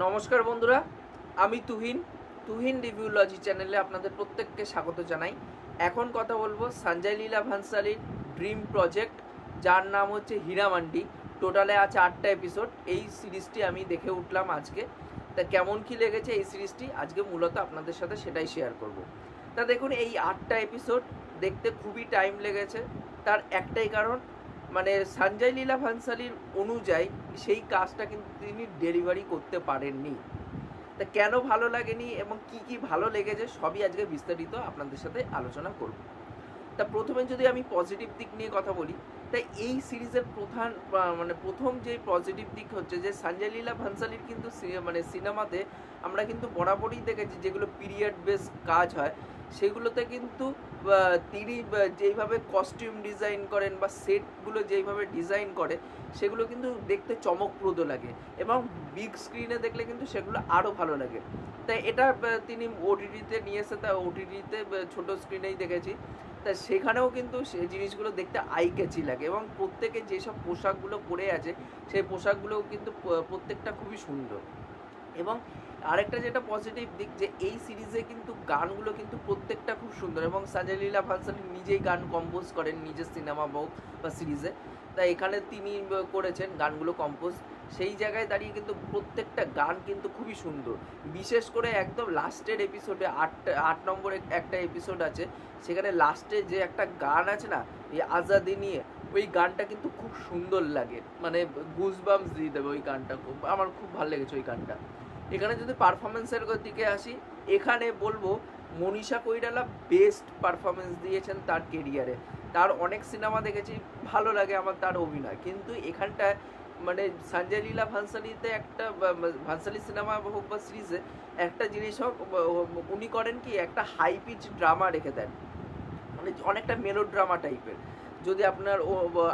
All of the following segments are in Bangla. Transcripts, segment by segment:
নমস্কার বন্ধুরা, আমি তুহিন রিভিউলজি চ্যানেলে আপনাদের প্রত্যেককে স্বাগত জানাই। এখন কথা বলবো সঞ্জয় লীলা ভান্সালীর ড্রিম প্রজেক্ট, যার নাম হচ্ছে হীরামান্ডি। টোটালে আছে 8টা এপিসোড। এই সিরিজটি আমি দেখে উঠলাম আজকে। তা কেমন কি লেগেছে এই সিরিজটি আজকে মূলত আপনাদের সাথে সেটাই শেয়ার করব। তা দেখুন, এই 8টা এপিসোড দেখতে খুবই টাইম লেগেছে। তার একটাই কারণ, মানে সঞ্জয় লীলা ভান্সালীর অনুযায়ী সেই কাজটা কিন্তু তিনি ডেলিভারি করতে পারেননি। তা কেন ভালো লাগেনি এবং কি কি ভালো লেগেছে সবই আজকে বিস্তারিত আপনাদের সাথে আলোচনা করব। তা প্রথমে যদি আমি পজিটিভ দিক নিয়ে কথা বলি, তাই এই সিরিজের প্রথম যে পজিটিভ দিক হচ্ছে যে সঞ্জয় লীলা ভান্সালীর কিন্তু সিনেমাতে আমরা কিন্তু বরাবরই দেখেছি যেগুলো পিরিয়ড বেস কাজ হয় সেগুলোতে কিন্তু তিনি যেইভাবে কস্টিউম ডিজাইন করেন বা সেটগুলো যেইভাবে ডিজাইন করে সেগুলো কিন্তু দেখতে চমকপ্রদ লাগে এবং বিগ স্ক্রিনে দেখলে কিন্তু সেগুলো আরও ভালো লাগে। তাই এটা তিনি ওটিটিতে নিয়ে এসে, তা ওটিটিতে ছোটো স্ক্রিনেই দেখেছি। তা সেখানেও কিন্তু সেই জিনিসগুলো দেখতে আই ক্যাচি লাগে এবং প্রত্যেকে যেসব পোশাকগুলো পরে আছে সেই পোশাকগুলোও কিন্তু প্রত্যেকটা খুবই সুন্দর। এবং আরেকটা যেটা পজিটিভ দিক, যে এই সিরিজে কিন্তু গানগুলো কিন্তু প্রত্যেকটা খুব সুন্দর এবং সঞ্জয় লীলা ভান্সালী নিজেই গান কম্পোজ করেন নিজের সিনেমা হোক বা সিরিজে। তাই এখানে তিনি করেছেন গানগুলো কম্পোজ। সেই জায়গায় দাঁড়িয়ে কিন্তু প্রত্যেকটা গান কিন্তু খুবই সুন্দর। বিশেষ করে একদম লাস্টের এপিসোডে 8 নম্বরে একটা এপিসোড আছে, সেখানে লাস্টে যে একটা গান আছে না, এই আজাদি নিয়ে, ওই গানটা কিন্তু খুব সুন্দর লাগে, মানে গুজবাম্পস দিয়ে দেবে ওই গানটা। আমার খুব ভালো লেগেছে ওই গানটা। এখানে যদি পারফরমেন্সের দিকে আসি, এখানে বলবো মনীষা কৈরালা বেস্ট পারফরমেন্স দিয়েছেন তার কেরিয়ারে। তার অনেক সিনেমা দেখেছি, ভালো লাগে আমার তার অভিনয়, কিন্তু এখানটায় মানে সঞ্জয় লীলা ভান্সালীতে একটা ভান্সালী সিনেমা হোক বা সিরিজে একটা জিনিস হোক, উনি করেন কি একটা হাই পিচ ড্রামা রেখে দেন, মানে অনেকটা মেলো ড্রামা টাইপের। যদি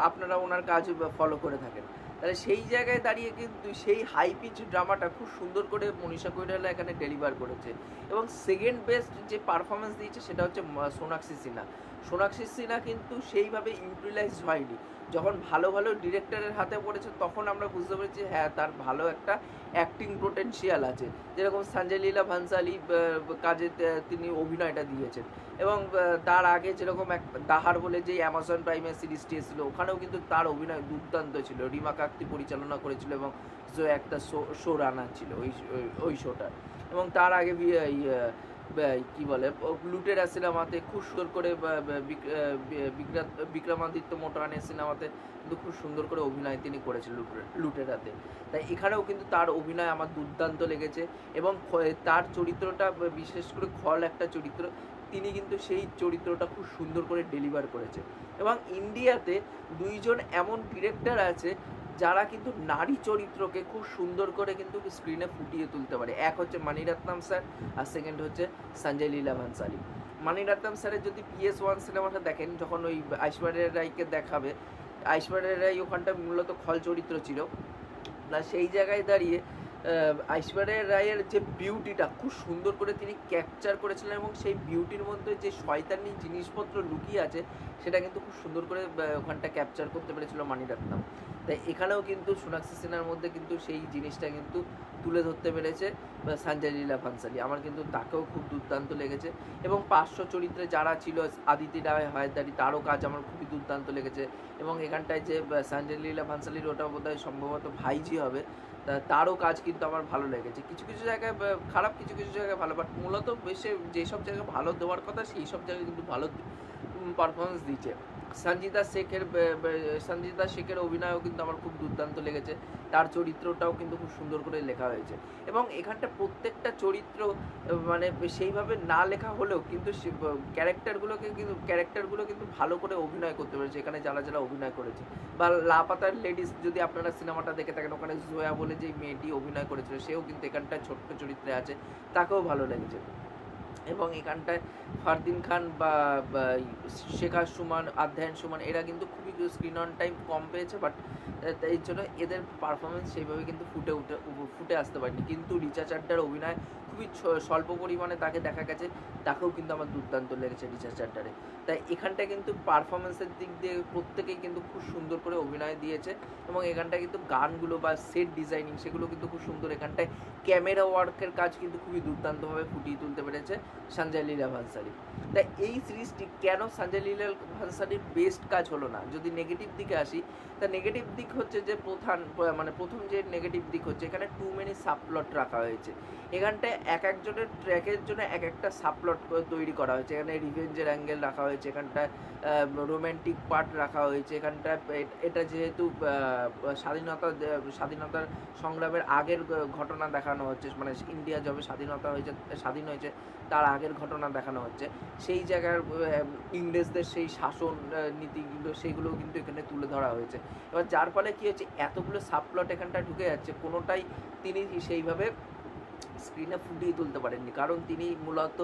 আপনারা ওনার কাজ ফলো করে থাকেন, তাহলে সেই জায়গায় দাঁড়িয়ে কিন্তু সেই হাই পিচ ড্রামাটা খুব সুন্দর করে মনীষা কৈরালা এখানে ডেলিভার করেছে। এবং সেকেন্ড বেস্ট যে পারফরমেন্স দিয়েছে সেটা হচ্ছে সোনাক্ষী সিনহা কিন্তু সেইভাবে ইউটিলাইজ হয়নি। যখন ভালো ভালো ডিরেক্টরের হাতে পড়েছে তখন আমরা বুঝতে পেরেছি হ্যাঁ, তার ভালো একটা অ্যাক্টিং পোটেনশিয়াল আছে। যেরকম সঞ্জয় লীলা ভান্সালী কাজে তিনি অভিনয়টা দিয়েছেন। এবং তার আগে যেরকম এক দাহার বলে যে অ্যামাজন প্রাইমের সিরিজটি এসেছিল, ওখানেও কিন্তু তার অভিনয় দুর্দান্ত ছিল। রিমা কাকতি পরিচালনা করেছিল এবং যে একটা শো রানার ছিল ওই শোটা। এবং তার আগে কি বলে লুটেরা সিনেমাতে খুব সুন্দর করে বিক্রমাদিত্য মোটরানের সিনেমাতে কিন্তু খুব সুন্দর করে অভিনয় তিনি করেছেন লুটেরাতে। তাই এখানেও কিন্তু তার অভিনয় আমার দুর্দান্ত লেগেছে। এবং তার চরিত্রটা, বিশেষ করে খল একটা চরিত্র, তিনি কিন্তু সেই চরিত্রটা খুব সুন্দর করে ডেলিভার করেছে। এবং ইন্ডিয়াতে দুইজন এমন ডিরেক্টর আছে যারা কিন্তু নারী চরিত্রকে খুব সুন্দর করে কিন্তু স্ক্রিনে ফুটিয়ে তুলতে পারে। এক হচ্ছে মানিরত্নম স্যার, আর সেকেন্ড হচ্ছে সঞ্জয় লীলা ভান্সালী। মানিরত্নম স্যারের যদি PS1 সিনেমাটা দেখেন, যখন ওই ঐশ্বরিয়া রায়কে দেখাবে, ঐশ্বরিয়া রায় ওখানটা মূলত খল চরিত্র ছিল না, সেই জায়গায় দাঁড়িয়ে ঐশ্বরিয়া রায়ের যে বিউটিটা খুব সুন্দর করে তিনি ক্যাপচার করেছিলেন এবং সেই বিউটির মধ্যে যে শয়তানি জিনিসপত্র লুকিয়ে আছে সেটা কিন্তু খুব সুন্দর করে ওখানটা ক্যাপচার করতে পেরেছিল মানিরত্নম। তাই এখানেও কিন্তু সোনাক্ষী সিনহার মধ্যে কিন্তু সেই জিনিসটা কিন্তু তুলে ধরতে পেরেছে সঞ্জয় লীলা ভান্সালী। আমার কিন্তু তাকেও খুব দুর্দান্ত লেগেছে। এবং পার্শ্ব চরিত্রে যারা ছিল, আদিতি রায় হায়দারি, তারও কাজ আমার খুবই দুর্দান্ত লেগেছে। এবং এখানটায় যে সঞ্জয় লীলা ভান্সালীর, ওটা বোধহয় সম্ভবত ভাইজি হবে, তারও কাজ কিন্তু আমার ভালো লেগেছে। কিছু কিছু জায়গায় খারাপ, কিছু কিছু জায়গায় ভালো, বাট মূলত বেশি যেসব জায়গায় ভালো দেওয়ার কথা সেই সব জায়গায় কিন্তু ভালো পারফরমেন্স দিচ্ছে। সঞ্জিতা শেখের অভিনয়ও কিন্তু আমার খুব দুর্দান্ত লেগেছে। তার চরিত্রটাও কিন্তু খুব সুন্দর করে লেখা হয়েছে। এবং এখানটা প্রত্যেকটা চরিত্র মানে সেইভাবে না লেখা হলেও কিন্তু ক্যারেক্টারগুলো কিন্তু ভালো করে অভিনয় করতে পেরেছে এখানে যারা যারা অভিনয় করেছে। বা লাপাতার লেডিস যদি আপনারা সিনেমাটা দেখে থাকেন, ওখানে জোয়া বলে যে মেয়েটি অভিনয় করেছিল, সেও কিন্তু এখানটায় ছোট্ট চরিত্রে আছে, তাকেও ভালো লেগেছে। এবং এখানটায় ফারদিন খান বা শেখা সুমন, আধ্যায়ন সুমন, এরা কিন্তু খুবই স্ক্রিন অন টাইম কম পেয়েছে, বাট এই জন্য এদের পারফরমেন্স সেইভাবে কিন্তু ফুটে আসতে পারেনি। কিন্তু রিচা চাড্ডার অভিনয় খুবই স্বল্প পরিমাণে তাকে দেখা গেছে, তাকেও কিন্তু আমার দুর্দান্ত লেগেছে রিচা চাড্ডারে। তাই এখানটায় কিন্তু পারফরমেন্সের দিক দিয়ে প্রত্যেকেই কিন্তু খুব সুন্দর করে অভিনয় দিয়েছে, এবং এখানটায় কিন্তু গানগুলো বা সেট ডিজাইনিং সেগুলো কিন্তু খুব সুন্দর। এখানটায় ক্যামেরা ওয়ার্কের কাজ কিন্তু খুবই দুর্দান্তভাবে ফুটিয়ে তুলতে পেরেছে সঞ্জয় লীলা ভানসালী। তাই এই সিরিজটি কেন সঞ্জয় লীলা ভানসালীর বেস্ট কাজ হলো না, যদি নেগেটিভ দিকে আসি, তা নেগেটিভ দিক হচ্ছে যে প্রথম যে নেগেটিভ দিক হচ্ছে এখানে টু মেনি সাবপ্লট রাখা হয়েছে। এখানটায় এক একজনের ট্র্যাকের জন্য এক একটা সাবপ্লট তৈরি করা হয়েছে। এখানে রিভেঞ্জের অ্যাঙ্গেল রাখা হয়েছে, এখানটায় রোম্যান্টিক পার্ট রাখা হয়েছে, এখানটায় এটা যেহেতু স্বাধীনতার সংগ্রামের আগের ঘটনা দেখানো হচ্ছে, মানে ইন্ডিয়া যবে স্বাধীন হয়েছে তার আগের ঘটনা দেখানো হচ্ছে, সেই জায়গার ইংরেজদের সেই শাসন নীতিগুলো সেইগুলোও কিন্তু এখানে তুলে ধরা হয়েছে। এবার যার ফলে কী হচ্ছে, এতগুলো সাবপ্লট এখানটায় ঢুকে যাচ্ছে, কোনোটাই তিনি সেইভাবে স্ক্রিনে ফুটিয়ে তুলতে পারেননি, কারণ তিনি মূলত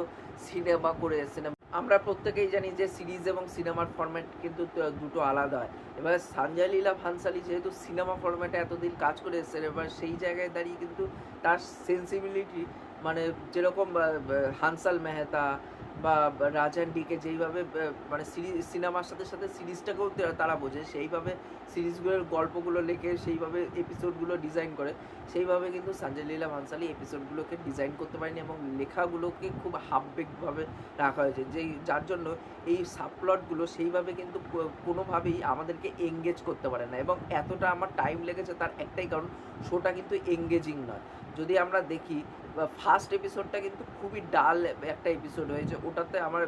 সিনেমা করে এসেছেন। আমরা প্রত্যেকেই জানি যে সিরিজ এবং সিনেমার ফরম্যাট কিন্তু দুটো আলাদা হয়। এবার সঞ্জয় লীলা ভানসালী যেহেতু সিনেমা ফরম্যাটে এতদিন কাজ করে এসেছেন, এবার সেই জায়গায় দাঁড়িয়ে কিন্তু তার সেন্সিবিলিটি, মানে যেরকম হানসাল মেহতা বা রাজান ডিকে যেইভাবে মানে সিনেমার সাথে সাথে সিরিজটাকেও তারা বোঝে, সেইভাবে সিরিজগুলোর গল্পগুলো লেখে, সেইভাবে এপিসোডগুলো ডিজাইন করে, সেইভাবে কিন্তু সঞ্জয় লীলা ভানসালী এপিসোডগুলোকে ডিজাইন করতে পারেনি, এবং লেখাগুলোকে খুব হাফবেকভাবে রাখা হয়েছে, যার জন্য এই সাবপ্লটগুলো সেইভাবে কিন্তু কোনোভাবেই আমাদেরকে এঙ্গেজ করতে পারে না। এবং এতটা আমার টাইম লেগেছে তার একটাই কারণ, শোটা কিন্তু এঙ্গেজিং নয়। যদি আমরা দেখি ফার্স্ট এপিসোডটা কিন্তু খুবই ডাল একটা এপিসোড হয়েছে, ওটাতে আমার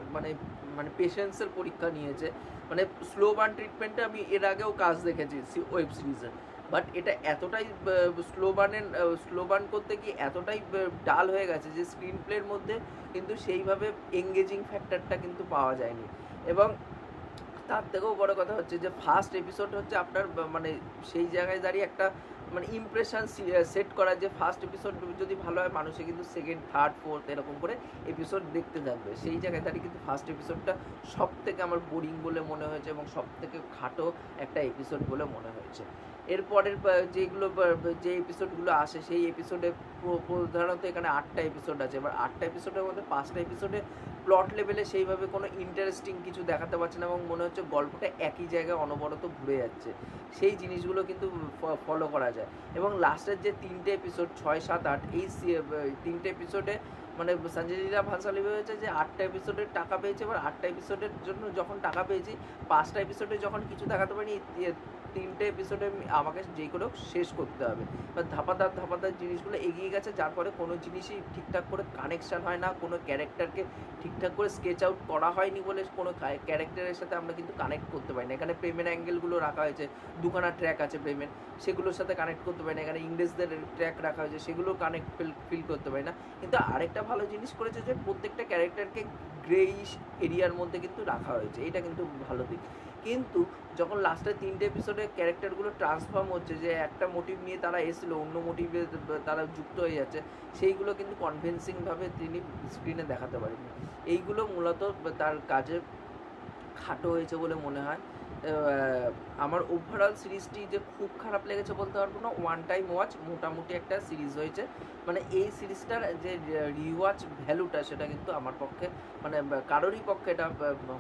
মানে পেশেন্সের পরীক্ষা নিয়েছে। মানে স্লো বার্ন ট্রিটমেন্টে আমি এর আগেও কাজ দেখেছি ওয়েব সিরিজে, বাট এটা এতটাই স্লো বার্ন করতে গিয়ে এতটাই ডাল হয়ে গেছে যে স্ক্রিন প্লের মধ্যে কিন্তু সেইভাবে এঙ্গেজিং ফ্যাক্টরটা কিন্তু পাওয়া যায়নি। এবং তার থেকেও বড় কথা হচ্ছে যে ফার্স্ট এপিসোড হচ্ছে আপনার মানে সেই জায়গায় দাঁড়িয়ে একটা মানে ইমপ্রেশন সেট করা, যে ফার্স্ট এপিসোড যদি ভালো হয় মানুষে কিন্তু সেকেন্ড, থার্ড, ফোর্থ এরকম করে এপিসোড দেখতে থাকবে। সেই জায়গায় দাঁড়িয়ে কিন্তু ফার্স্ট এপিসোডটা সব থেকে আমার বোরিং বলে মনে হয়েছে, এবং সব থেকে খাটো একটা এপিসোড বলে মনে হয়েছে। এরপরের যে এপিসোডগুলো আসে সেই এপিসোডে প্রধানত এখানে 8টা এপিসোড আছে। এবার 8টা এপিসোডের মধ্যে 5টা এপিসোডে প্লট লেভেলে সেইভাবে কোনো ইন্টারেস্টিং কিছু দেখাতে পারছে না, এবং মনে হচ্ছে গল্পটা একই জায়গায় অনবরত ঘুরে যাচ্ছে। সেই জিনিসগুলো কিন্তু ফলো করা যায়। এবং লাস্টের যে 3টে এপিসোড 6, 7, 8, এই 3টে এপিসোডে মানে সঞ্জয় লীলা ভানসালী হয়েছে যে 8টা এপিসোডের টাকা পেয়েছে, এবার 8টা এপিসোডের জন্য যখন টাকা পেয়েছি, 5টা এপিসোডে যখন কিছু দেখাতে পারিনি, 3টে এপিসোডে আমাকে যে কোনো শেষ করতে হবে। বা ধাপাদার জিনিসগুলো এগিয়ে গেছে, যার ফলে কোনো জিনিসই ঠিকঠাক করে কানেকশান হয় না, কোনো ক্যারেক্টারকে ঠিকঠাক করে স্কেচ আউট করা হয়নি বলে কোনো ক্যারেক্টারের সাথে আমরা কিন্তু কানেক্ট করতে পারি না। এখানে প্রেমের অ্যাঙ্গেলগুলো রাখা হয়েছে, দুখানা ট্র্যাক আছে প্রেমের, সেগুলোর সাথে কানেক্ট করতে পারি না। এখানে ইংরেজদের ট্র্যাক রাখা হয়েছে, সেগুলো কানেক্ট ফিল করতে পারি না। কিন্তু আরেকটা ভালো জিনিস করেছে যে প্রত্যেকটা ক্যারেক্টারকে গ্রেইশ এরিয়ার মধ্যে কিন্তু রাখা হয়েছে, এটা কিন্তু ভালো দিক। কিন্তু যখন লাস্টের 3টে এপিসোডে ক্যারেক্টারগুলো ট্রান্সফর্ম হচ্ছে, যে একটা মোটিভ নিয়ে তারা এসেছিলো, অন্য মোটিভে তারা যুক্ত হয়ে যাচ্ছে, সেইগুলো কিন্তু কনভিন্সিংভাবে তিনি স্ক্রিনে দেখাতে পারেননি। এইগুলো মূলত তার কাজে খাটো হয়েছে বলে মনে হয়। আমার ওভারঅল সিরিজটি যে খুব খারাপ লেগেছে বলতে পারবো না, ওয়ান টাইম ওয়াচ মোটামুটি একটা সিরিজ হয়েছে। মানে এই সিরিজটার যে রিওয়াচ ভ্যালুটা সেটা কিন্তু আমার পক্ষে মানে কারোরই পক্ষে এটা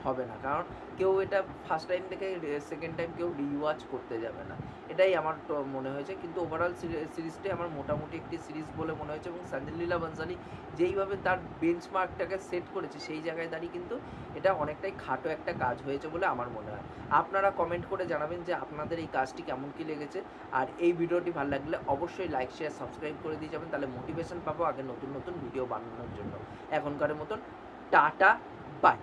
হবে না, কারণ কেউ এটা ফার্স্ট টাইম দেখে সেকেন্ড টাইম কেউ রিওয়াচ করতে যাবে না, এটাই আমার তো মনে হয়েছে। কিন্তু ওভারঅল সিরিজটাই আমার মোটামুটি একটি সিরিজ বলে মনে হয়েছে। এবং সঞ্জয় লীলা ভানসালী যেইভাবে তার বেঞ্চমার্কটাকে সেট করেছে, সেই জায়গায় দাঁড়িয়ে কিন্তু এটা অনেকটাই খাটো একটা কাজ হয়েছে বলে আমার মনে হয়। আপনারা কমেন্ট করে জানাবেন যে আপনাদের এই কাজটি কেমন কী লেগেছে। আর এই ভিডিওটি ভালো লাগলে অবশ্যই লাইক, শেয়ার, সাবস্ক্রাইব করে দিয়ে যাবেন, তাহলে মোটিভেশন পাবো আগে নতুন নতুন ভিডিও বানানোর জন্য। এখনকার মতন টাটা, বাই।